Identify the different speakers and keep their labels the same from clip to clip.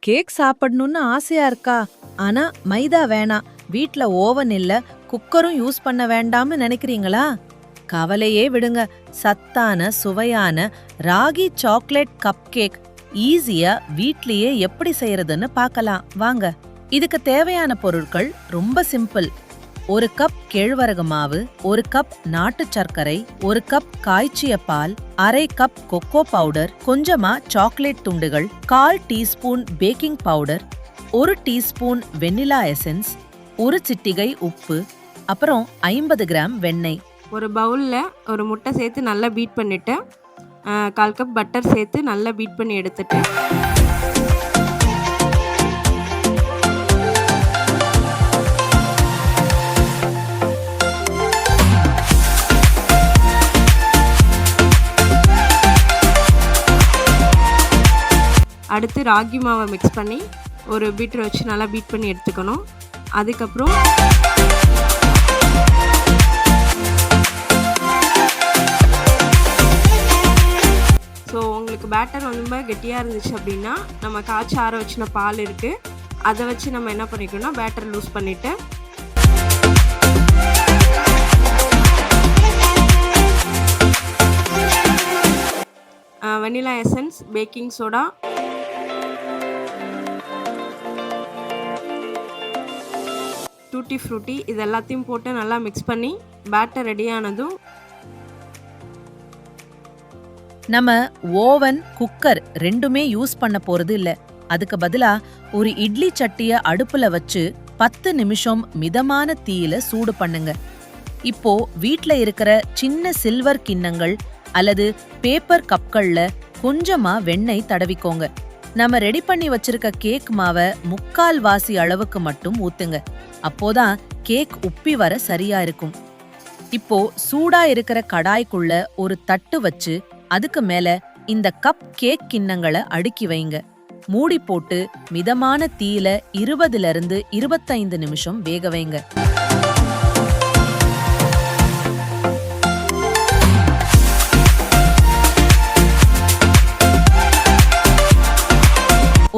Speaker 1: Cake சாப்பிடணும்னு ஆசையா இருக்கா? ஆனா மைதா வேணாம், வீட்ல ஓவன் இல்ல, குக்கரும் யூஸ் பண்ண வேண்டாம்னு நினைக்கிறீங்களா? கவலையே விடுங்க. சத்தான சுவையான ராகி சாக்லேட் கப் கேக் ஈஸியா வீட்லயே எப்படி செய்யறதுன்னு பார்க்கலாம் வாங்க. இதுக்கு தேவையான பொருட்கள் ரொம்ப சிம்பிள். 1 கப் கேழ்வரகு மாவு, 1 கப் நாட்டு சர்க்கரை, 1 கப் காய்ச்சிய பால், அரை கப் கொக்கோ பவுடர், கொஞ்சமா சாக்லேட் துண்டுகள், 1/4 teaspoon baking powder, 1 teaspoon vanilla essence, 1 சிட்டிகை உப்பு, அப்புறம் 50 கிராம் வெண்ணெய்.
Speaker 2: ஒரு பவுலில் ஒரு முட்டை சேர்த்து நல்லா பீட் பண்ணிவிட்டு 1/4 கப் பட்டர் சேர்த்து நல்லா பீட் பண்ணி எடுத்துட்டு அடுத்து ராகி மாவை மிக்ஸ் பண்ணி ஒரு பீட்டர் வச்சு நல்லா பீட் பண்ணி எடுத்துக்கணும். அதுக்கப்புறம் ஸோ உங்களுக்கு பேட்டர் ரொம்ப கெட்டியாக இருந்துச்சு அப்படின்னா நம்ம காய்ச்சி ஆற வச்சுன பால் இருக்குது, அதை வச்சு நம்ம என்ன பண்ணிக்கணும்னா பேட்டர் லூஸ் பண்ணிவிட்டு vanilla essence, baking soda, tutti frutti இது எல்லாத்தையும் போட்டு நல்லா மிக்ஸ் பண்ணி பேட்டர் ரெடியானதும்
Speaker 1: நம்ம ஓவன் குக்கர் ரெண்டுமே யூஸ் பண்ண போறது இல்ல. அதுக்கு பதிலா ஒரு இட்லி சட்டிய அடுப்புல வச்சு 10 நிமிஷம் மிதமான தீயில சூடு பண்ணுங்க. இப்போ வீட்ல இருக்கிற சின்ன சில்வர் கிண்ணங்கள் அல்லது பேப்பர் கப்கள்ல கொஞ்சமா வெண்ணெய் தடவிக்கோங்க. நம்ம ரெடி பண்ணி வச்சிருக்க கேக் மாவை 3/4 வாசி அளவுக்கு மட்டும் ஊத்துங்க. அப்போதான் கேக் உப்பி வர சரியா இருக்கும். இப்போ சூடா இருக்கிற கடாய்க்குள்ள ஒரு தட்டு வச்சு அதுக்கு மேல இந்த கப் கேக் கிண்ணங்களை அடுக்கி வைங்க. மூடி போட்டு மிதமான தீயில 20 to 25 நிமிஷம் வேக வைங்க.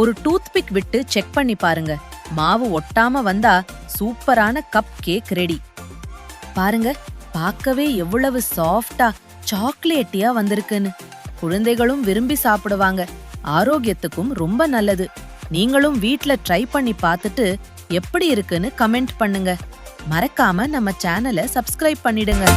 Speaker 1: ஒரு டூத்பிக் விட்டு செக் பண்ணி பாருங்க. மாவு ஒட்டாம வந்தா சூப்பரான கப் கேக் ரெடி. பாருங்க, பார்க்கவே எவ்வளவு சாஃப்டா சாக்லேட்டியா வந்திருக்குன்னு. குழந்தைகளும் விரும்பி சாப்பிடுவாங்க. ஆரோக்கியத்துக்கும் ரொம்ப நல்லது. நீங்களும் வீட்ல ட்ரை பண்ணி பார்த்துட்டு எப்படி இருக்குன்னு கமெண்ட் பண்ணுங்க. மறக்காம நம்ம சேனலை சப்ஸ்கிரைப் பண்ணிடுங்க.